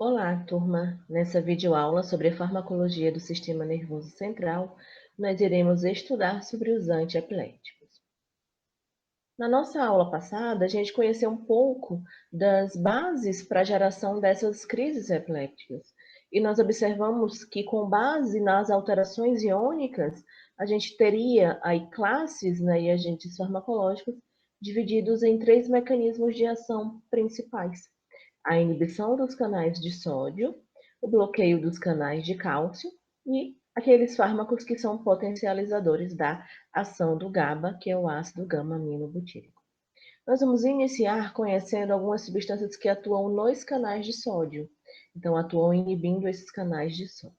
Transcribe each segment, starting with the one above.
Olá, turma! Nessa videoaula sobre a farmacologia do sistema nervoso central, nós iremos estudar sobre os antiepiléticos. Na nossa aula passada, a gente conheceu um pouco das bases para a geração dessas crises epilépticas. E nós observamos que, com base nas alterações iônicas, a gente teria aí classes, né, e agentes farmacológicos divididos em três mecanismos de ação principais: a inibição dos canais de sódio, o bloqueio dos canais de cálcio e aqueles fármacos que são potencializadores da ação do GABA, que é o ácido gama-aminobutírico. Nós vamos iniciar conhecendo algumas substâncias que atuam nos canais de sódio. Então, atuam inibindo esses canais de sódio.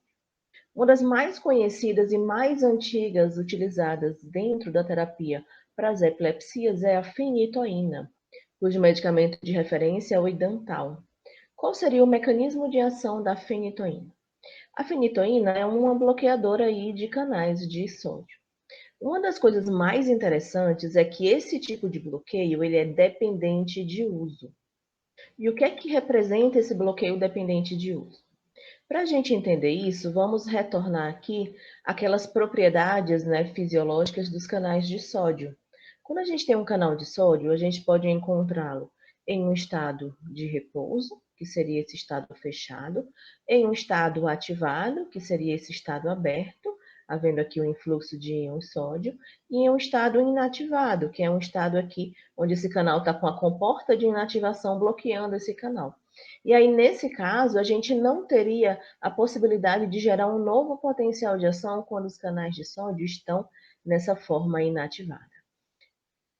Uma das mais conhecidas e mais antigas utilizadas dentro da terapia para as epilepsias é a fenitoína, cujo medicamento de referência é o Idantal. Qual seria o mecanismo de ação da fenitoína? A fenitoína é uma bloqueadora aí de canais de sódio. Uma das coisas mais interessantes é que esse tipo de bloqueio ele é dependente de uso. E o que é que representa esse bloqueio dependente de uso? Para a gente entender isso, vamos retornar aqui aquelas propriedades, né, fisiológicas dos canais de sódio. Quando a gente tem um canal de sódio, a gente pode encontrá-lo em um estado de repouso, que seria esse estado fechado, em um estado ativado, que seria esse estado aberto, havendo aqui o influxo de íons sódio, e em um estado inativado, que é um estado aqui onde esse canal está com a comporta de inativação bloqueando esse canal. E aí, nesse caso, a gente não teria a possibilidade de gerar um novo potencial de ação quando os canais de sódio estão nessa forma inativada.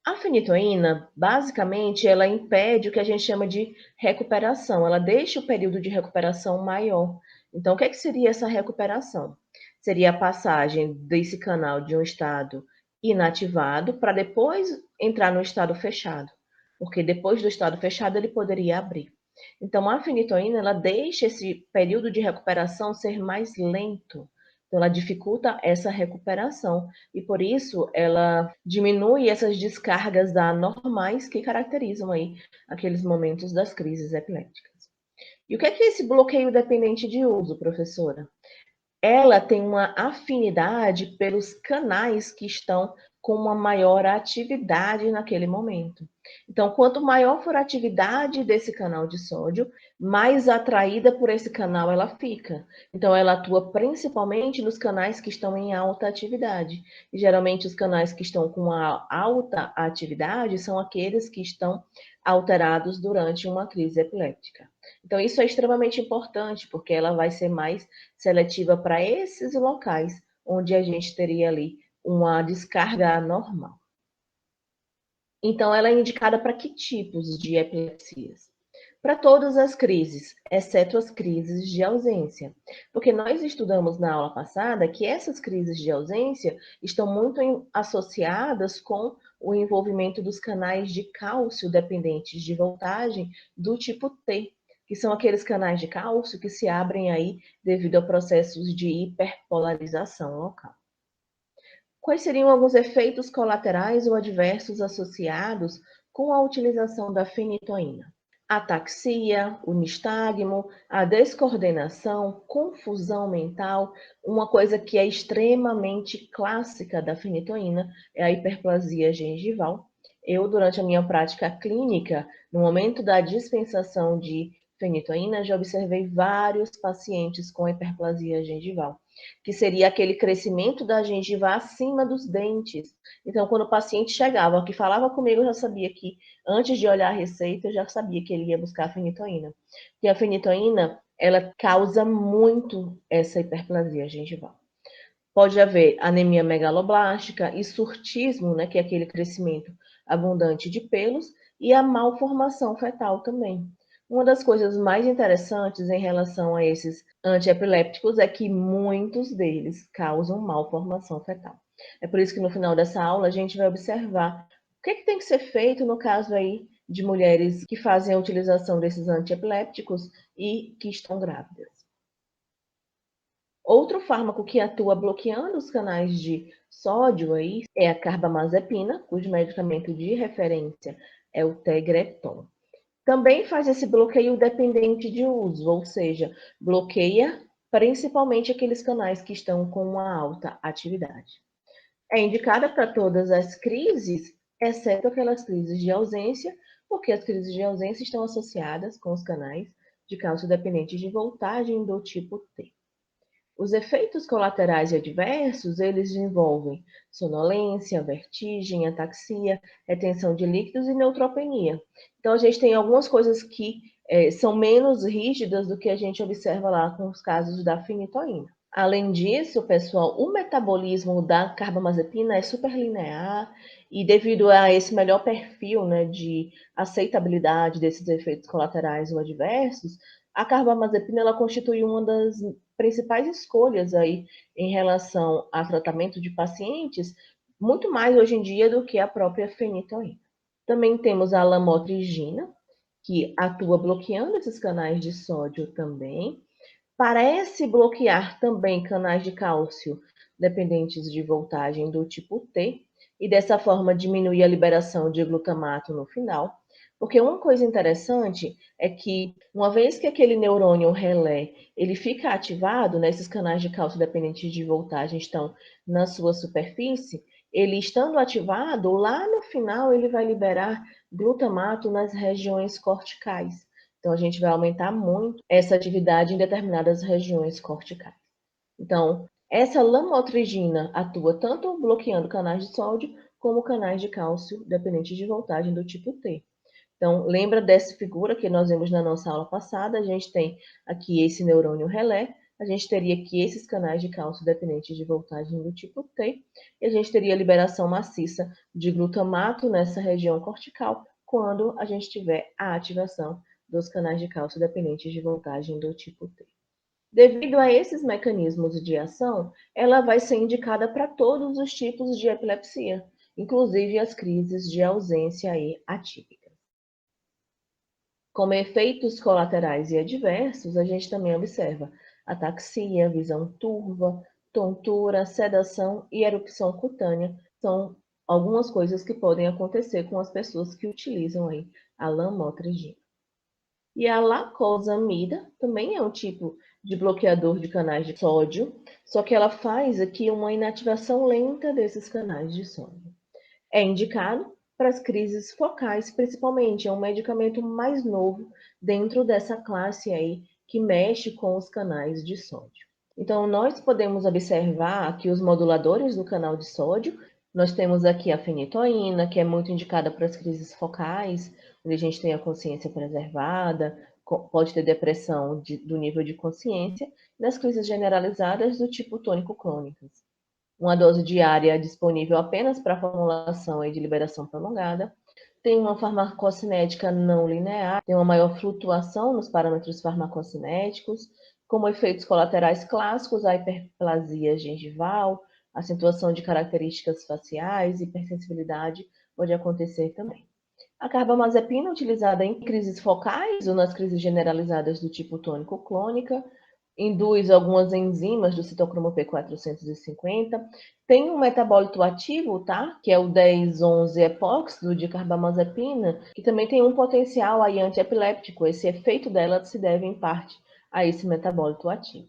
A fenitoína, basicamente, ela impede o que a gente chama de recuperação, ela deixa o período de recuperação maior. Então, o que é que seria essa recuperação? Seria a passagem desse canal de um estado inativado para depois entrar no estado fechado, porque depois do estado fechado ele poderia abrir. Então, a fenitoína, ela deixa esse período de recuperação ser mais lento, então ela dificulta essa recuperação e por isso ela diminui essas descargas anormais que caracterizam aí aqueles momentos das crises epilépticas. E o que é esse bloqueio dependente de uso, professora? Ela tem uma afinidade pelos canais que estão com uma maior atividade naquele momento. Então, quanto maior for a atividade desse canal de sódio, mais atraída por esse canal ela fica. Então, ela atua principalmente nos canais que estão em alta atividade. E geralmente os canais que estão com a alta atividade são aqueles que estão alterados durante uma crise epiléptica. Então, isso é extremamente importante, porque ela vai ser mais seletiva para esses locais onde a gente teria ali uma descarga anormal. Então, ela é indicada para que tipos de epilepsias? Para todas as crises, exceto as crises de ausência. Porque nós estudamos na aula passada que essas crises de ausência estão muito associadas com o envolvimento dos canais de cálcio dependentes de voltagem do tipo T, que são aqueles canais de cálcio que se abrem aí devido a processos de hiperpolarização local. Quais seriam alguns efeitos colaterais ou adversos associados com a utilização da fenitoína? Ataxia, o nistagmo, a descoordenação, confusão mental. Uma coisa que é extremamente clássica da fenitoína é a hiperplasia gengival. Eu, durante a minha prática clínica, no momento da dispensação de fenitoína, já observei vários pacientes com hiperplasia gengival, que seria aquele crescimento da gengiva acima dos dentes. Então, quando o paciente chegava, que falava comigo, eu já sabia que, antes de olhar a receita, eu já sabia que ele ia buscar a fenitoína. E a fenitoína, ela causa muito essa hiperplasia gengival. Pode haver anemia megaloblástica e surtismo, né, que é aquele crescimento abundante de pelos, e a malformação fetal também. Uma das coisas mais interessantes em relação a esses antiepilépticos é que muitos deles causam malformação fetal. É por isso que no final dessa aula a gente vai observar o que tem que ser feito no caso aí de mulheres que fazem a utilização desses antiepilépticos e que estão grávidas. Outro fármaco que atua bloqueando os canais de sódio aí é a carbamazepina, cujo medicamento de referência é o Tegreton. Também faz esse bloqueio dependente de uso, ou seja, bloqueia principalmente aqueles canais que estão com uma alta atividade. É indicada para todas as crises, exceto aquelas crises de ausência, porque as crises de ausência estão associadas com os canais de cálcio dependentes de voltagem do tipo T. Os efeitos colaterais e adversos, eles envolvem sonolência, vertigem, ataxia, retenção de líquidos e neutropenia. Então, a gente tem algumas coisas que são menos rígidas do que a gente observa lá com os casos da fenitoína. Além disso, pessoal, o metabolismo da carbamazepina é superlinear e devido a esse melhor perfil, né, de aceitabilidade desses efeitos colaterais ou adversos, a carbamazepina ela constitui uma das principais escolhas aí em relação a tratamento de pacientes, muito mais hoje em dia do que a própria fenitoína. Também temos a lamotrigina, que atua bloqueando esses canais de sódio também. Parece bloquear também canais de cálcio dependentes de voltagem do tipo T, e dessa forma diminuir a liberação de glutamato no final. Porque uma coisa interessante é que, uma vez que aquele neurônio relé ele fica ativado, né, esses canais de cálcio dependentes de voltagem estão na sua superfície, ele estando ativado, lá no final ele vai liberar glutamato nas regiões corticais. Então, a gente vai aumentar muito essa atividade em determinadas regiões corticais. Então, essa lamotrigina atua tanto bloqueando canais de sódio como canais de cálcio dependentes de voltagem do tipo T. Então, lembra dessa figura que nós vimos na nossa aula passada? A gente tem aqui esse neurônio relé, a gente teria aqui esses canais de cálcio dependentes de voltagem do tipo T, e a gente teria liberação maciça de glutamato nessa região cortical, quando a gente tiver a ativação dos canais de cálcio dependentes de voltagem do tipo T. Devido a esses mecanismos de ação, ela vai ser indicada para todos os tipos de epilepsia, inclusive as crises de ausência atípica. Como efeitos colaterais e adversos, a gente também observa ataxia, visão turva, tontura, sedação e erupção cutânea. São algumas coisas que podem acontecer com as pessoas que utilizam aí a lamotrigina. E a lacosamida também é um tipo de bloqueador de canais de sódio, só que ela faz aqui uma inativação lenta desses canais de sódio. É indicado para as crises focais, principalmente, é um medicamento mais novo dentro dessa classe aí que mexe com os canais de sódio. Então, nós podemos observar que os moduladores do canal de sódio, nós temos aqui a fenitoína, que é muito indicada para as crises focais, onde a gente tem a consciência preservada, pode ter depressão do nível de consciência, e nas crises generalizadas do tipo tônico-clônicas. Uma dose diária disponível apenas para formulação e de liberação prolongada. Tem uma farmacocinética não linear, tem uma maior flutuação nos parâmetros farmacocinéticos, como efeitos colaterais clássicos, a hiperplasia gengival, acentuação de características faciais, hipersensibilidade pode acontecer também. A carbamazepina utilizada em crises focais ou nas crises generalizadas do tipo tônico-clônica, induz algumas enzimas do citocromo P450, tem um metabólito ativo, tá? Que é o 10-11-epóxido de carbamazepina, que também tem um potencial aí antiepiléptico. Esse efeito dela se deve em parte a esse metabólito ativo.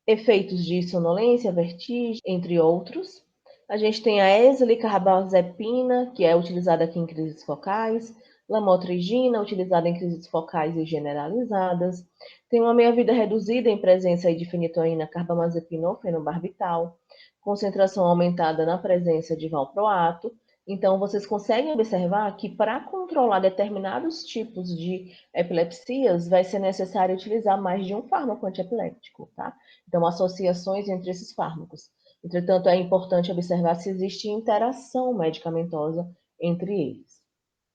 Efeitos de sonolência, vertigem, entre outros. A gente tem a eslicarbazepina, que é utilizada aqui em crises focais, lamotrigina, utilizada em crises focais e generalizadas. Tem uma meia-vida reduzida em presença de fenitoína, carbamazepina ou fenobarbital. Concentração aumentada na presença de valproato. Então, vocês conseguem observar que para controlar determinados tipos de epilepsias, vai ser necessário utilizar mais de um fármaco antiepiléptico, tá? Então, associações entre esses fármacos. Entretanto, é importante observar se existe interação medicamentosa entre eles.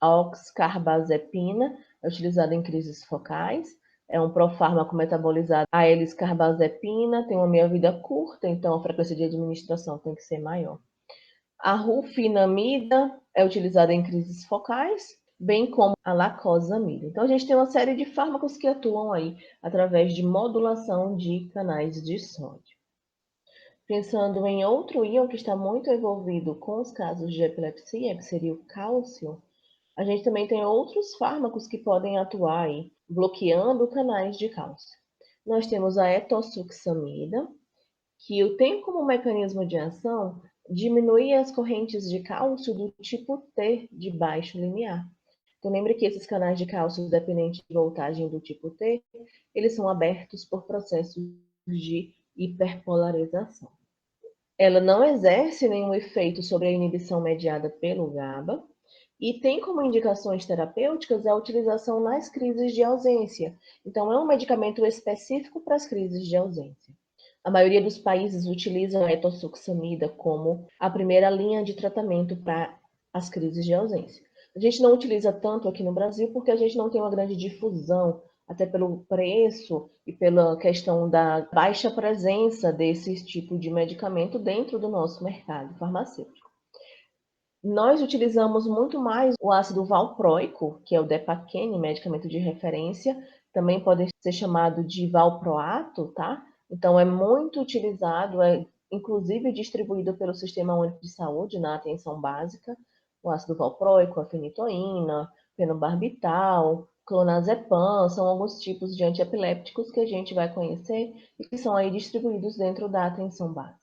A oxcarbazepina é utilizada em crises focais, é um profármaco metabolizado. A eliscarbazepina tem uma meia-vida curta, então a frequência de administração tem que ser maior. A rufinamida é utilizada em crises focais, bem como a lacosamida. Então, a gente tem uma série de fármacos que atuam aí através de modulação de canais de sódio. Pensando em outro íon que está muito envolvido com os casos de epilepsia, que seria o cálcio, A gente também tem outros fármacos que podem atuar aí, bloqueando canais de cálcio. Nós temos a etosuxamida, que tem como mecanismo de ação diminuir as correntes de cálcio do tipo T de baixo limiar. Então, lembre que esses canais de cálcio dependentes de voltagem do tipo T, eles são abertos por processos de hiperpolarização. Ela não exerce nenhum efeito sobre a inibição mediada pelo GABA e tem como indicações terapêuticas a utilização nas crises de ausência. Então, é um medicamento específico para as crises de ausência. A maioria dos países utilizam a etosuxamida como a primeira linha de tratamento para as crises de ausência. A gente não utiliza tanto aqui no Brasil porque a gente não tem uma grande difusão, até pelo preço e pela questão da baixa presença desse tipo de medicamento dentro do nosso mercado farmacêutico. Nós utilizamos muito mais o ácido valproico, que é o Depakene, medicamento de referência, também pode ser chamado de valproato, tá? Então, é muito utilizado, é inclusive distribuído pelo Sistema Único de Saúde na atenção básica, o ácido valproico, a fenitoína, fenobarbital, clonazepam, são alguns tipos de antiepilépticos que a gente vai conhecer e que são aí distribuídos dentro da atenção básica.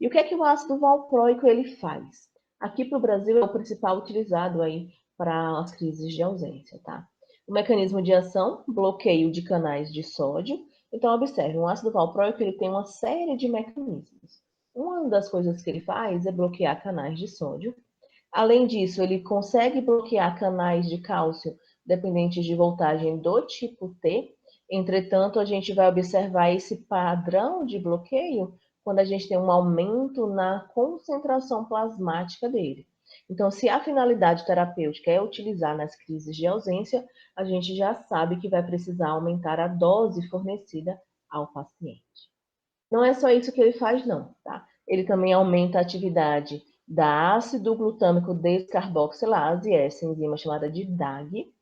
E o que o ácido valproico ele faz? Aqui para o Brasil é o principal utilizado aí para as crises de ausência, tá? O mecanismo de ação, bloqueio de canais de sódio. Então, observe, o ácido valproico ele tem uma série de mecanismos. Uma das coisas que ele faz é bloquear canais de sódio. Além disso, ele consegue bloquear canais de cálcio dependentes de voltagem do tipo T. Entretanto, a gente vai observar esse padrão de bloqueio quando a gente tem um aumento na concentração plasmática dele. Então, se a finalidade terapêutica é utilizar nas crises de ausência, a gente já sabe que vai precisar aumentar a dose fornecida ao paciente. Não é só isso que ele faz, não, tá? Ele também aumenta a atividade da ácido glutâmico descarboxilase, essa enzima chamada de DAG,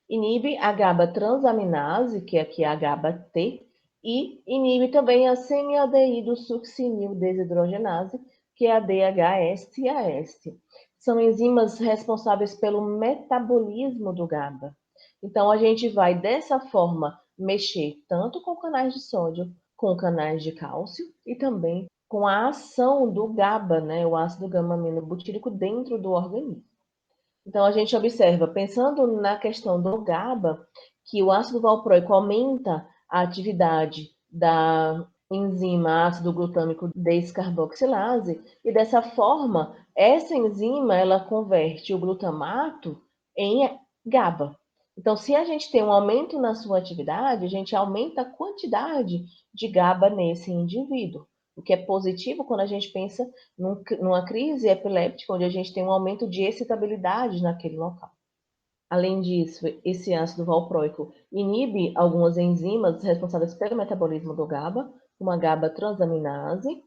inibe a GABA transaminase, que aqui é a GABA-T, e inibe também a semialdeído succinil desidrogenase, que é a DHS-AS. São enzimas responsáveis pelo metabolismo do GABA. Então, a gente vai, dessa forma, mexer tanto com canais de sódio, com canais de cálcio e também com a ação do GABA, né, o ácido gama-aminobutírico, dentro do organismo. Então, a gente observa, pensando na questão do GABA, que o ácido valproico aumenta a atividade da enzima ácido glutâmico descarboxilase, e dessa forma, essa enzima, ela converte o glutamato em GABA. Então, se a gente tem um aumento na sua atividade, a gente aumenta a quantidade de GABA nesse indivíduo, o que é positivo quando a gente pensa numa crise epiléptica, onde a gente tem um aumento de excitabilidade naquele local. Além disso, esse ácido valproico inibe algumas enzimas responsáveis pelo metabolismo do GABA, como a GABA transaminase,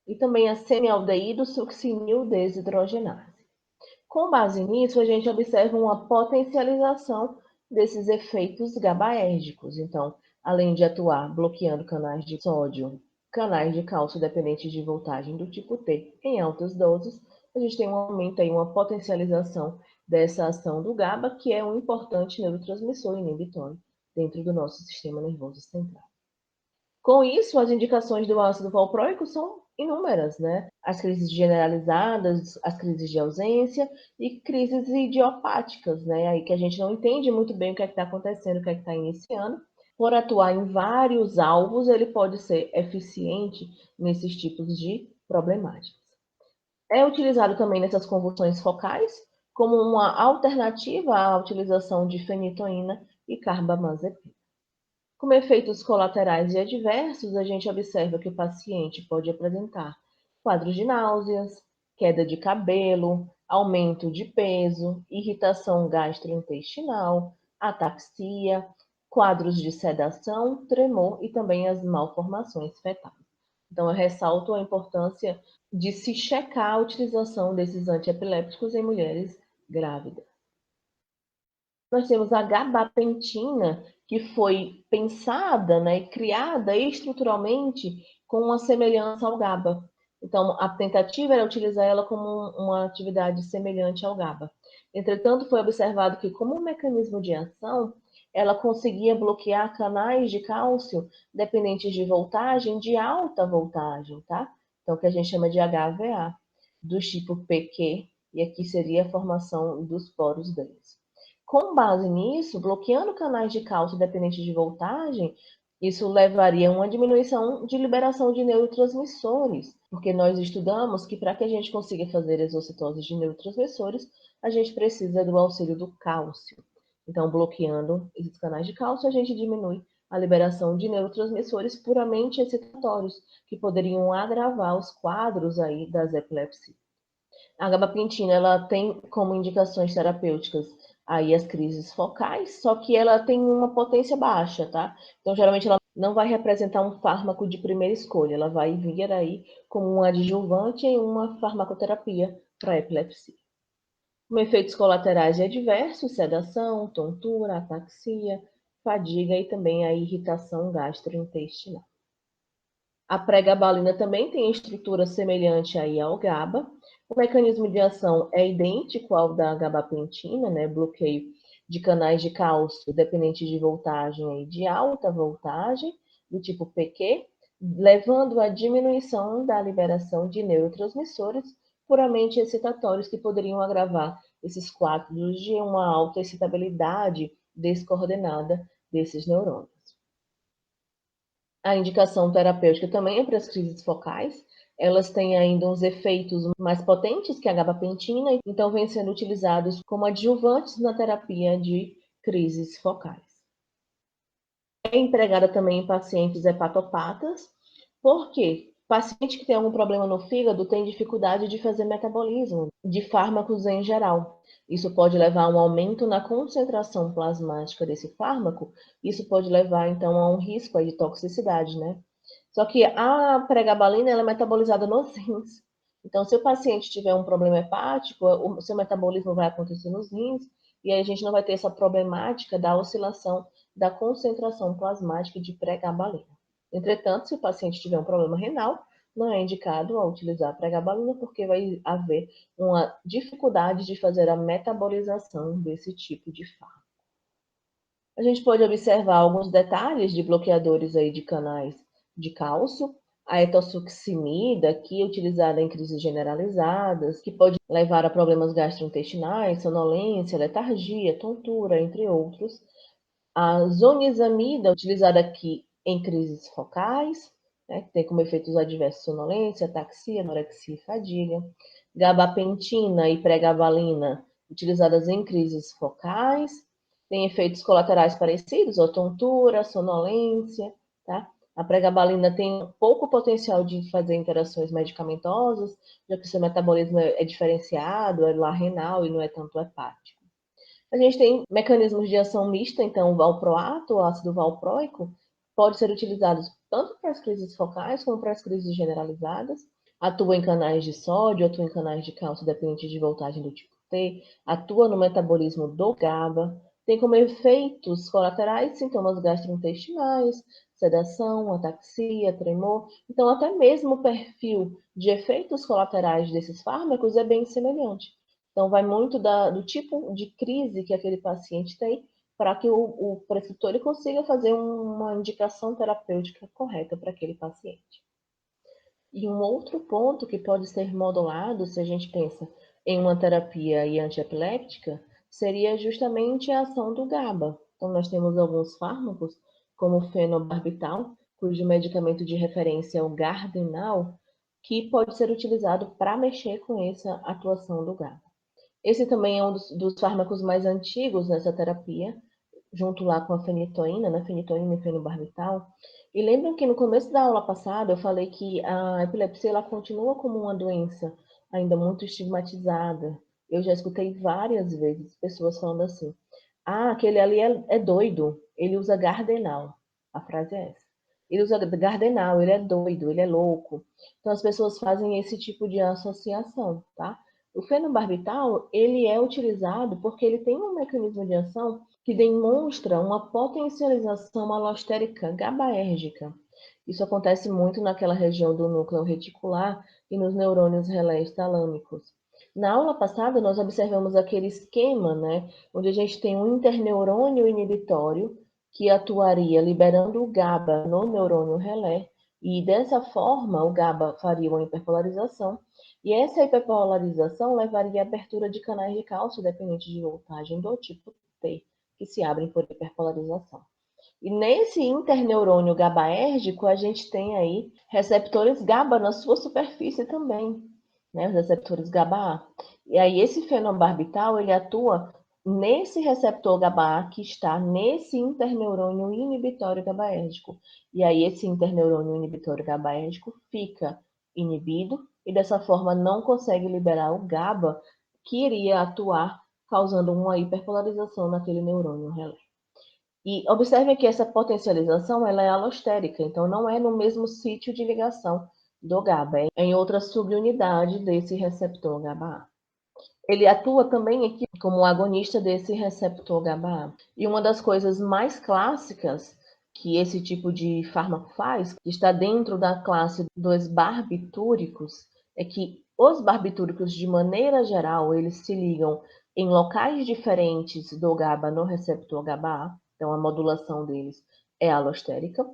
e também a semialdeído succinil desidrogenase. Com base nisso, a gente observa uma potencialização desses efeitos GABAérgicos. Então, além de atuar bloqueando canais de sódio, canais de cálcio dependentes de voltagem do tipo T em altas doses, a gente tem um aumento aí, uma potencialização dessa ação do GABA, que é um importante neurotransmissor inibitório dentro do nosso sistema nervoso central. Com isso, as indicações do ácido valproico são inúmeras, né? As crises generalizadas, as crises de ausência e crises idiopáticas, né? Aí que a gente não entende muito bem o que é que está acontecendo, o que é que está iniciando. Por atuar em vários alvos, ele pode ser eficiente nesses tipos de problemáticas. É utilizado também nessas convulsões focais como uma alternativa à utilização de fenitoína e carbamazepina. Como efeitos colaterais e adversos, a gente observa que o paciente pode apresentar quadros de náuseas, queda de cabelo, aumento de peso, irritação gastrointestinal, ataxia, quadros de sedação, tremor e também as malformações fetais. Então, eu ressalto a importância de se checar a utilização desses antiepilépticos em mulheres grávidas. Nós temos a gabapentina, que foi pensada, né, e criada estruturalmente com uma semelhança ao GABA. Então, a tentativa era utilizar ela como uma atividade semelhante ao GABA. Entretanto, foi observado que, como um mecanismo de ação, ela conseguia bloquear canais de cálcio dependentes de voltagem, de alta voltagem, tá? Então, que a gente chama de HVA, do tipo PQ, e aqui seria a formação dos poros deles. Com base nisso, bloqueando canais de cálcio dependentes de voltagem, isso levaria a uma diminuição de liberação de neurotransmissores, porque nós estudamos que para que a gente consiga fazer exocitose de neurotransmissores, a gente precisa do auxílio do cálcio. Então, bloqueando esses canais de cálcio, a gente diminui a liberação de neurotransmissores puramente excitatórios, que poderiam agravar os quadros aí das epilepsias. A gabapentina, ela tem como indicações terapêuticas aí as crises focais, só que ela tem uma potência baixa, tá? Então, geralmente, ela não vai representar um fármaco de primeira escolha, ela vai vir aí como um adjuvante em uma farmacoterapia para epilepsia. Com efeitos colaterais adversos, sedação, tontura, ataxia, fadiga e também a irritação gastrointestinal. A pregabalina também tem estrutura semelhante aí ao GABA. O mecanismo de ação é idêntico ao da gabapentina, né? Bloqueio de canais de cálcio dependentes de voltagem aí, de alta voltagem, do tipo PQ, levando à diminuição da liberação de neurotransmissores puramente excitatórios que poderiam agravar esses quadros de uma alta excitabilidade descoordenada desses neurônios. A indicação terapêutica também é para as crises focais. Elas têm ainda uns efeitos mais potentes que a gabapentina, então vêm sendo utilizados como adjuvantes na terapia de crises focais. É empregada também em pacientes hepatopatas, porque paciente que tem algum problema no fígado tem dificuldade de fazer metabolismo de fármacos em geral. Isso pode levar a um aumento na concentração plasmática desse fármaco, isso pode levar então a um risco aí de toxicidade, né? Só que a pregabalina ela é metabolizada nos rins. Então, se o paciente tiver um problema hepático, o seu metabolismo vai acontecer nos rins, e aí a gente não vai ter essa problemática da oscilação da concentração plasmática de pregabalina. Entretanto, se o paciente tiver um problema renal, não é indicado a utilizar a pregabalina, porque vai haver uma dificuldade de fazer a metabolização desse tipo de fármaco. A gente pode observar alguns detalhes de bloqueadores aí de canais de cálcio. A etosuximida, que é utilizada em crises generalizadas, que pode levar a problemas gastrointestinais, sonolência, letargia, tontura, entre outros. A zonisamida, utilizada aqui em crises focais, né, que tem como efeitos adversos sonolência, ataxia, anorexia e fadiga. Gabapentina e pregabalina, utilizadas em crises focais, tem efeitos colaterais parecidos, ou tontura, sonolência, tá? A pregabalina tem pouco potencial de fazer interações medicamentosas, já que o seu metabolismo é diferenciado, é lá renal e não é tanto hepático. A gente tem mecanismos de ação mista, então o valproato, o ácido valproico, pode ser utilizado tanto para as crises focais como para as crises generalizadas. Atua em canais de sódio, atua em canais de cálcio dependentes de voltagem do tipo T, atua no metabolismo do GABA, tem como efeitos colaterais sintomas gastrointestinais, sedação, ataxia, tremor. Então, até mesmo o perfil de efeitos colaterais desses fármacos é bem semelhante. Então, vai muito do tipo de crise que aquele paciente tem para que o prescritor ele consiga fazer uma indicação terapêutica correta para aquele paciente. E um outro ponto que pode ser modulado, se a gente pensa em uma terapia antiepiléptica, seria justamente a ação do GABA. Então, nós temos alguns fármacos, como o fenobarbital, cujo medicamento de referência é o Gardenal, que pode ser utilizado para mexer com essa atuação do GABA. Esse também é um dos fármacos mais antigos nessa terapia, junto lá com a fenitoína, né? Fenitoína e fenobarbital. E lembram que no começo da aula passada eu falei que a epilepsia ela continua como uma doença ainda muito estigmatizada. Eu já escutei várias vezes pessoas falando assim: ah, aquele ali é doido, ele usa Gardenal. A frase é essa. Ele usa Gardenal, ele é doido, ele é louco. Então as pessoas fazem esse tipo de associação, tá? O fenobarbital, ele é utilizado porque ele tem um mecanismo de ação que demonstra uma potencialização alostérica GABAérgica. Isso acontece muito naquela região do núcleo reticular e nos neurônios relés talâmicos. Na aula passada, nós observamos aquele esquema, né, onde a gente tem um interneurônio inibitório que atuaria liberando o GABA no neurônio relé, e dessa forma o GABA faria uma hiperpolarização, e essa hiperpolarização levaria à abertura de canais de cálcio dependente de voltagem do tipo T, que se abrem por hiperpolarização. E nesse interneurônio GABAérgico, a gente tem aí receptores GABA na sua superfície também, né? Os receptores GABA-A. E aí esse fenobarbital, ele atua nesse receptor GABA-A que está nesse interneurônio inibitório GABAérgico. E aí esse interneurônio inibitório GABAérgico fica inibido e dessa forma não consegue liberar o GABA que iria atuar causando uma hiperpolarização naquele neurônio relé. E observe que essa potencialização ela é alostérica, então não é no mesmo sítio de ligação do GABA, é em outra subunidade desse receptor GABA-A. Ele atua também aqui como agonista desse receptor GABA-A. E uma das coisas mais clássicas que esse tipo de fármaco faz, que está dentro da classe dos barbitúricos, é que os barbitúricos, de maneira geral, eles se ligam em locais diferentes do GABA no receptor GABA-A, então a modulação deles é alostérica,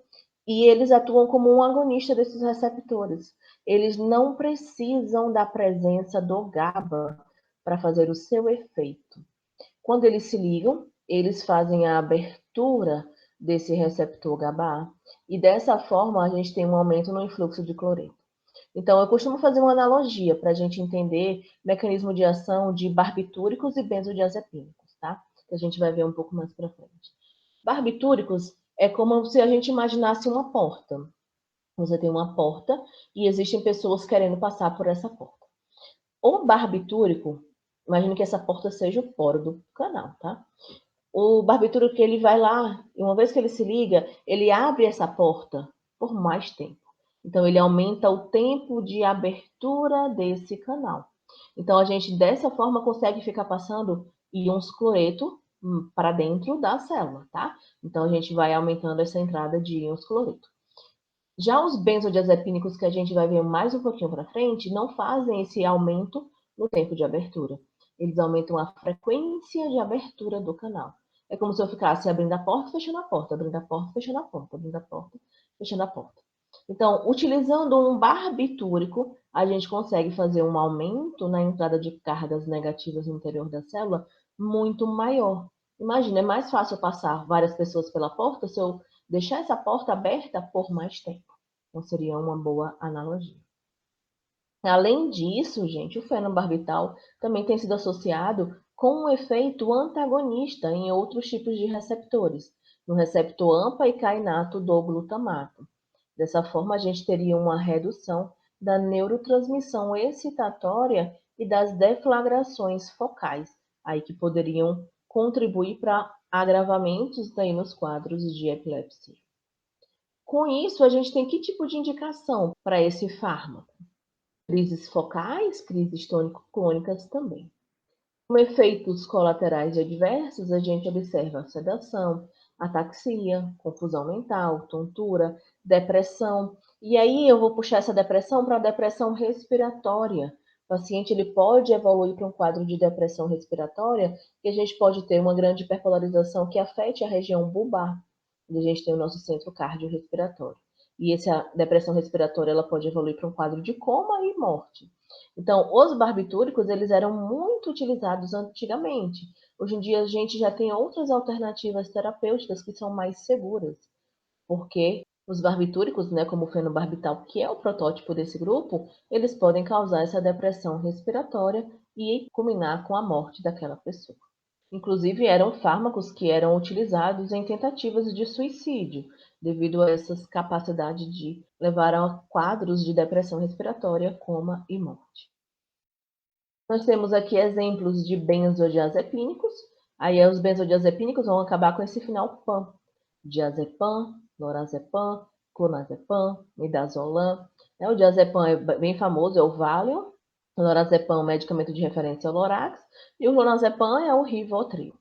e eles atuam como um agonista desses receptores. Eles não precisam da presença do GABA para fazer o seu efeito. Quando eles se ligam, eles fazem a abertura desse receptor GABA e dessa forma a gente tem um aumento no influxo de cloreto. Então, eu costumo fazer uma analogia para a gente entender o mecanismo de ação de barbitúricos e benzodiazepínicos, tá? Que a gente vai ver um pouco mais para frente. Barbitúricos é como se a gente imaginasse uma porta. Você tem uma porta e existem pessoas querendo passar por essa porta. O barbitúrico, imagine que essa porta seja o poro do canal, tá? O barbitúrico, ele vai lá, e uma vez que ele se liga, ele abre essa porta por mais tempo. Então, ele aumenta o tempo de abertura desse canal. Então, a gente, dessa forma, consegue ficar passando íons cloreto para dentro da célula, tá? Então, a gente vai aumentando essa entrada de íons cloreto. Já os benzodiazepínicos, que a gente vai ver mais um pouquinho para frente, não fazem esse aumento no tempo de abertura. Eles aumentam a frequência de abertura do canal. É como se eu ficasse abrindo a porta, fechando a porta, abrindo a porta, fechando a porta, abrindo a porta, fechando a porta. Então, utilizando um barbitúrico, a gente consegue fazer um aumento na entrada de cargas negativas no interior da célula muito maior. Imagina, é mais fácil passar várias pessoas pela porta se eu deixar essa porta aberta por mais tempo. Então, seria uma boa analogia. Além disso, gente, o fenobarbital também tem sido associado com um efeito antagonista em outros tipos de receptores, no receptor AMPA e cainato do glutamato. Dessa forma, a gente teria uma redução da neurotransmissão excitatória e das deflagrações focais, aí que poderiam contribuir para agravamentos daí nos quadros de epilepsia. Com isso, a gente tem que tipo de indicação para esse fármaco? Crises focais, crises tônico-clônicas também. Com efeitos colaterais adversos, a gente observa sedação, ataxia, confusão mental, tontura, depressão. E aí eu vou puxar essa depressão para a depressão respiratória. O paciente ele pode evoluir para um quadro de depressão respiratória e a gente pode ter uma grande hiperpolarização que afete a região bulbar, onde a gente tem o nosso centro cardiorrespiratório. E essa depressão respiratória ela pode evoluir para um quadro de coma e morte. Então, os barbitúricos, eles eram muito utilizados antigamente. Hoje em dia, a gente já tem outras alternativas terapêuticas que são mais seguras, porque os barbitúricos, né, como o fenobarbital, que é o protótipo desse grupo, eles podem causar essa depressão respiratória e culminar com a morte daquela pessoa. Inclusive, eram fármacos que eram utilizados em tentativas de suicídio, devido a essas capacidades de levar a quadros de depressão respiratória, coma e morte. Nós temos aqui exemplos de benzodiazepínicos. Aí os benzodiazepínicos vão acabar com esse final pan. Diazepam, lorazepam, clonazepam, midazolam. O diazepam é bem famoso, é o Valium. O lorazepam é um medicamento de referência ao Lorax. E o clonazepam é o Rivotril.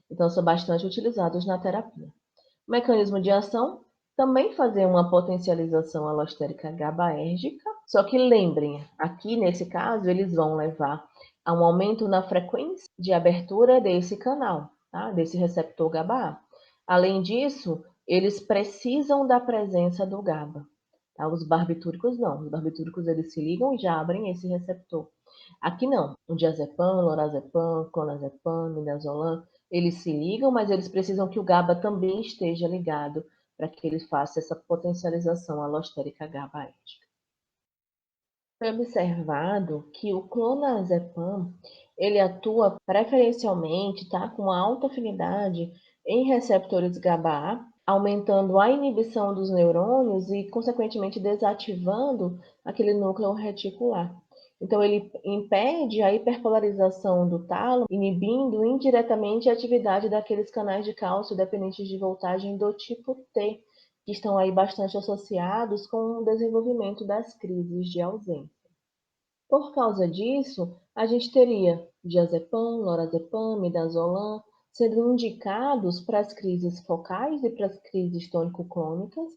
Então, são bastante utilizados na terapia. O mecanismo de ação também fazer uma potencialização alostérica GABAérgica Só que lembrem, aqui nesse caso, eles vão levar a um aumento na frequência de abertura desse canal, tá? Desse receptor GABA-A. Além disso, eles precisam da presença do GABA. Tá? Os barbitúricos não. Os barbitúricos eles se ligam e já abrem esse receptor. Aqui não. O diazepam, lorazepam, clonazepam, midazolam, eles se ligam, mas eles precisam que o GABA também esteja ligado para que ele faça essa potencialização alostérica GABAérgica. Foi observado que o clonazepam, ele atua preferencialmente, tá, com alta afinidade em receptores GABA-A, aumentando a inibição dos neurônios e, consequentemente, desativando aquele núcleo reticular. Então, ele impede a hiperpolarização do tálamo, inibindo indiretamente a atividade daqueles canais de cálcio dependentes de voltagem do tipo T, que estão aí bastante associados com o desenvolvimento das crises de ausência. Por causa disso, a gente teria diazepam, lorazepam, midazolam sendo indicados para as crises focais e para as crises tônico-clônicas,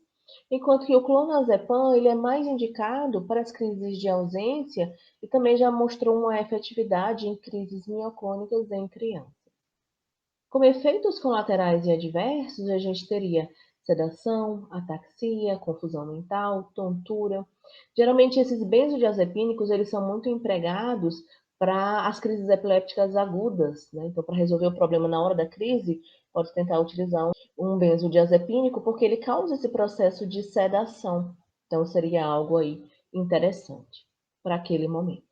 enquanto que o clonazepam ele é mais indicado para as crises de ausência e também já mostrou uma efetividade em crises mioclônicas em crianças. Como efeitos colaterais e adversos, a gente teria sedação, ataxia, confusão mental, tontura. Geralmente, esses benzodiazepínicos, eles são muito empregados para as crises epilépticas agudas, né? Então, para resolver o problema na hora da crise, pode tentar utilizar um benzodiazepínico, porque ele causa esse processo de sedação. Então, seria algo aí interessante para aquele momento.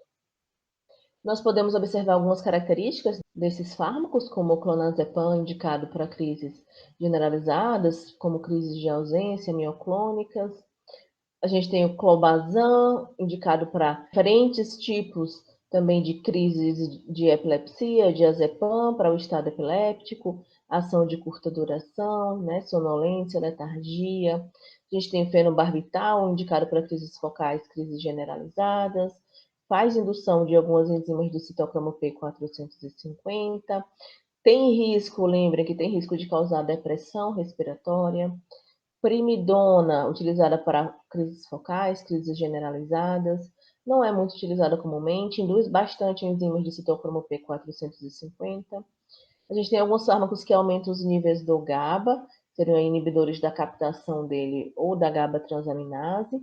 Nós podemos observar algumas características desses fármacos, como o clonazepam, indicado para crises generalizadas, como crises de ausência mioclônicas. A gente tem o clobazam, indicado para diferentes tipos também de crises de epilepsia, diazepam para o estado epiléptico, ação de curta duração, né, sonolência, letargia. A gente tem o fenobarbital, indicado para crises focais, crises generalizadas, faz indução de algumas enzimas do citocromo P450, tem risco, lembrem que tem risco de causar depressão respiratória, primidona, utilizada para crises focais, crises generalizadas, não é muito utilizada comumente, induz bastante enzimas de citocromo P450. A gente tem alguns fármacos que aumentam os níveis do GABA, seriam inibidores da captação dele ou da GABA transaminase.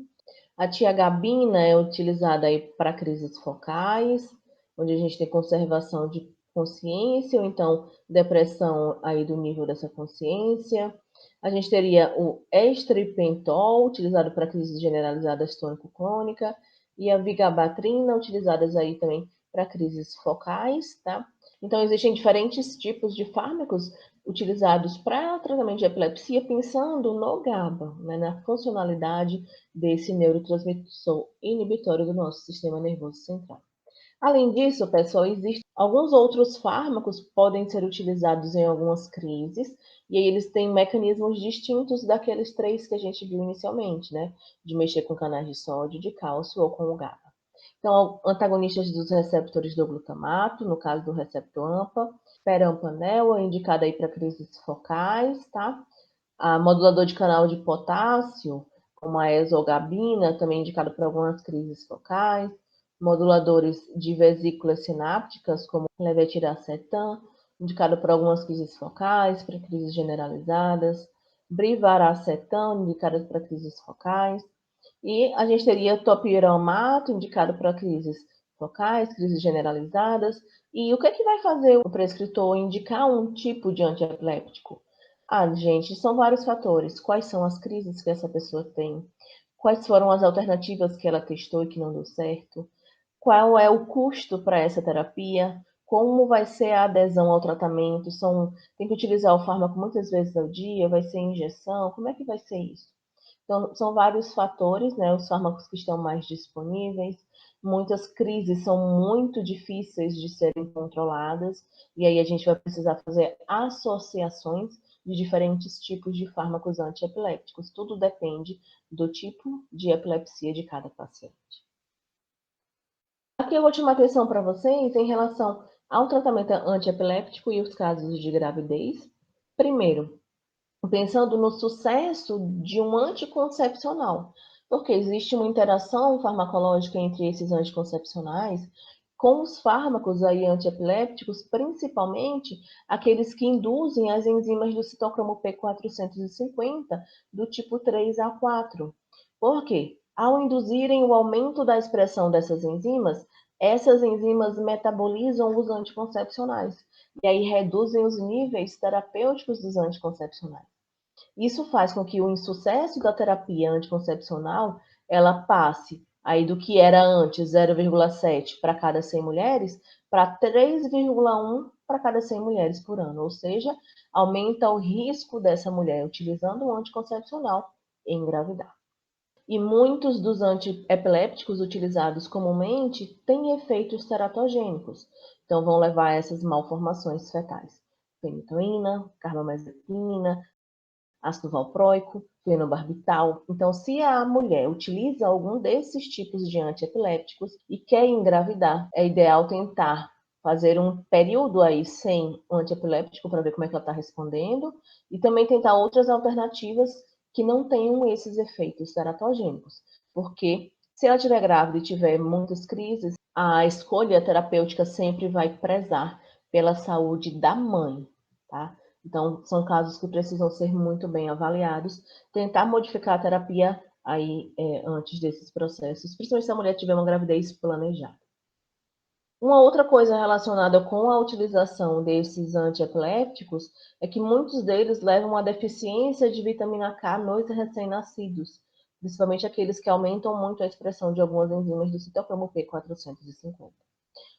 A tiagabina é utilizada aí para crises focais, onde a gente tem conservação de consciência, ou então depressão aí do nível dessa consciência. A gente teria o estripentol, utilizado para crises generalizadas tônico-clônica, e a vigabatrina, utilizadas aí também para crises focais, tá? Então, existem diferentes tipos de fármacos utilizados para tratamento de epilepsia, pensando no GABA, né, na funcionalidade desse neurotransmissor inibitório do nosso sistema nervoso central. Além disso, pessoal, existem alguns outros fármacos que podem ser utilizados em algumas crises, e aí eles têm mecanismos distintos daqueles três que a gente viu inicialmente, né? De mexer com canais de sódio, de cálcio ou com o GABA. Então, antagonistas dos receptores do glutamato, no caso do receptor AMPA, perampanel, é indicado aí para crises focais, tá? A modulador de canal de potássio, como a exogabina, também indicado para algumas crises focais. Moduladores de vesículas sinápticas, como levetiracetam, indicado para algumas crises focais, para crises generalizadas. Brivaracetam, indicado para crises focais. E a gente teria topiramato, indicado para crises focais, crises generalizadas. E o que é que vai fazer o prescritor indicar um tipo de antiepiléptico? Ah, gente, são vários fatores. Quais são as crises que essa pessoa tem? Quais foram as alternativas que ela testou e que não deu certo? Qual é o custo para essa terapia? Como vai ser a adesão ao tratamento? Tem que utilizar o fármaco muitas vezes ao dia? Vai ser injeção? Como é que vai ser isso? Então, são vários fatores, né? Os fármacos que estão mais disponíveis. Muitas crises são muito difíceis de serem controladas, e aí a gente vai precisar fazer associações de diferentes tipos de fármacos antiepilépticos. Tudo depende do tipo de epilepsia de cada paciente. Aqui eu vou chamar atenção para vocês em relação ao tratamento antiepiléptico e os casos de gravidez. Primeiro, pensando no sucesso de um anticoncepcional. Porque existe uma interação farmacológica entre esses anticoncepcionais com os fármacos aí antiepilépticos, principalmente aqueles que induzem as enzimas do citocromo P450 do tipo 3A4. Por quê? Ao induzirem o aumento da expressão dessas enzimas, essas enzimas metabolizam os anticoncepcionais e aí reduzem os níveis terapêuticos dos anticoncepcionais. Isso faz com que o insucesso da terapia anticoncepcional ela passe aí do que era antes 0,7 para cada 100 mulheres para 3,1 para cada 100 mulheres por ano, ou seja, aumenta o risco dessa mulher utilizando o anticoncepcional em engravidar. E muitos dos antiepilépticos utilizados comumente têm efeitos teratogênicos, então vão levar a essas malformações fetais. Fenitoína, carbamazepina, ácido valproico, fenobarbital. Então, se a mulher utiliza algum desses tipos de antiepilépticos e quer engravidar, é ideal tentar fazer um período aí sem antiepiléptico para ver como é que ela está respondendo e também tentar outras alternativas que não tenham esses efeitos teratogênicos, porque se ela estiver grávida e tiver muitas crises, a escolha terapêutica sempre vai prezar pela saúde da mãe, tá? Então, são casos que precisam ser muito bem avaliados, tentar modificar a terapia aí antes desses processos, principalmente se a mulher tiver uma gravidez planejada. Uma outra coisa relacionada com a utilização desses antiepilépticos é que muitos deles levam à deficiência de vitamina K nos recém-nascidos, principalmente aqueles que aumentam muito a expressão de algumas enzimas do citocromo P450.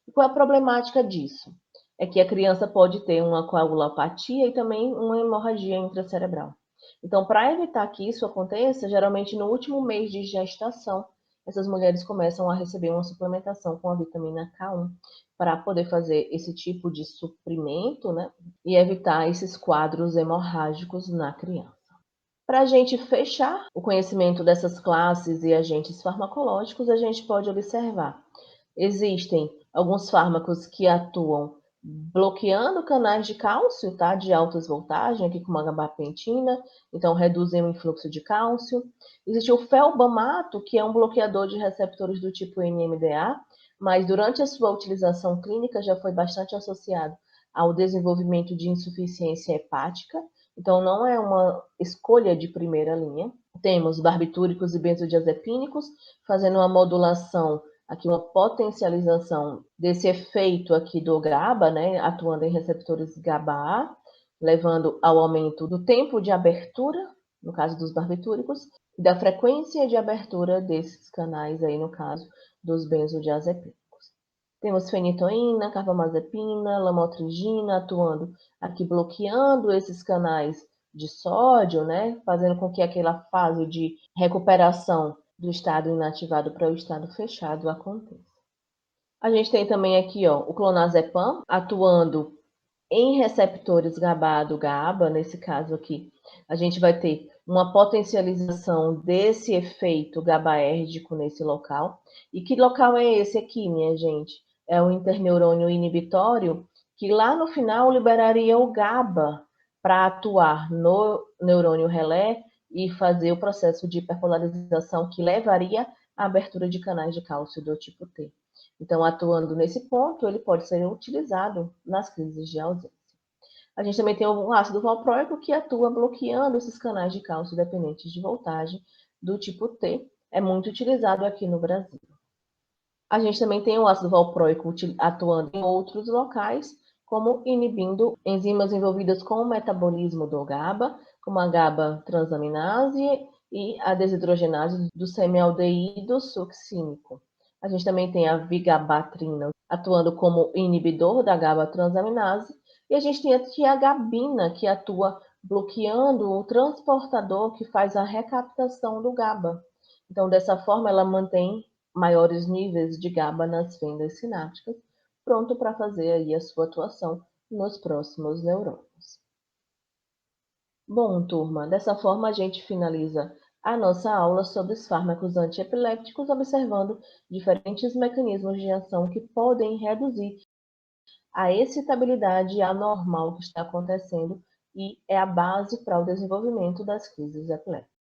E qual é a problemática disso? É que a criança pode ter uma coagulopatia e também uma hemorragia intracerebral. Então, para evitar que isso aconteça, geralmente no último mês de gestação, essas mulheres começam a receber uma suplementação com a vitamina K1 para poder fazer esse tipo de suprimento, né? E evitar esses quadros hemorrágicos na criança. Para a gente fechar o conhecimento dessas classes e agentes farmacológicos, a gente pode observar. Existem alguns fármacos que atuam bloqueando canais de cálcio, tá? De altas voltagens, aqui como a gabapentina, então reduzem o influxo de cálcio. Existe o felbamato, que é um bloqueador de receptores do tipo NMDA, mas durante a sua utilização clínica já foi bastante associado ao desenvolvimento de insuficiência hepática, então não é uma escolha de primeira linha. Temos barbitúricos e benzodiazepínicos, fazendo uma modulação aqui uma potencialização desse efeito aqui do GABA, né, atuando em receptores GABA-A, levando ao aumento do tempo de abertura, no caso dos barbitúricos, e da frequência de abertura desses canais aí, no caso dos benzodiazepínicos. Temos fenitoína, carbamazepina, lamotrigina atuando aqui bloqueando esses canais de sódio, né, fazendo com que aquela fase de recuperação do estado inativado para o estado fechado aconteça. A gente tem também aqui, ó, o clonazepam atuando em receptores GABA do GABA, nesse caso aqui, a gente vai ter uma potencialização desse efeito GABAérgico nesse local. E que local é esse aqui, minha gente? É o interneurônio inibitório, que lá no final liberaria o GABA para atuar no neurônio relé e fazer o processo de hiperpolarização que levaria à abertura de canais de cálcio do tipo T. Então, atuando nesse ponto, ele pode ser utilizado nas crises de ausência. A gente também tem o ácido valproico que atua bloqueando esses canais de cálcio dependentes de voltagem do tipo T. É muito utilizado aqui no Brasil. A gente também tem o ácido valproico atuando em outros locais, como inibindo enzimas envolvidas com o metabolismo do GABA, como a GABA transaminase e a desidrogenase do semialdeído succínico. A gente também tem a vigabatrina atuando como inibidor da GABA transaminase e a gente tem aqui a gabina que atua bloqueando o transportador que faz a recaptação do GABA. Então, dessa forma, ela mantém maiores níveis de GABA nas fendas sinápticas, pronto para fazer aí a sua atuação nos próximos neurônios. Bom, turma, dessa forma a gente finaliza a nossa aula sobre os fármacos antiepilépticos, observando diferentes mecanismos de ação que podem reduzir a excitabilidade anormal que está acontecendo e é a base para o desenvolvimento das crises epilépticas.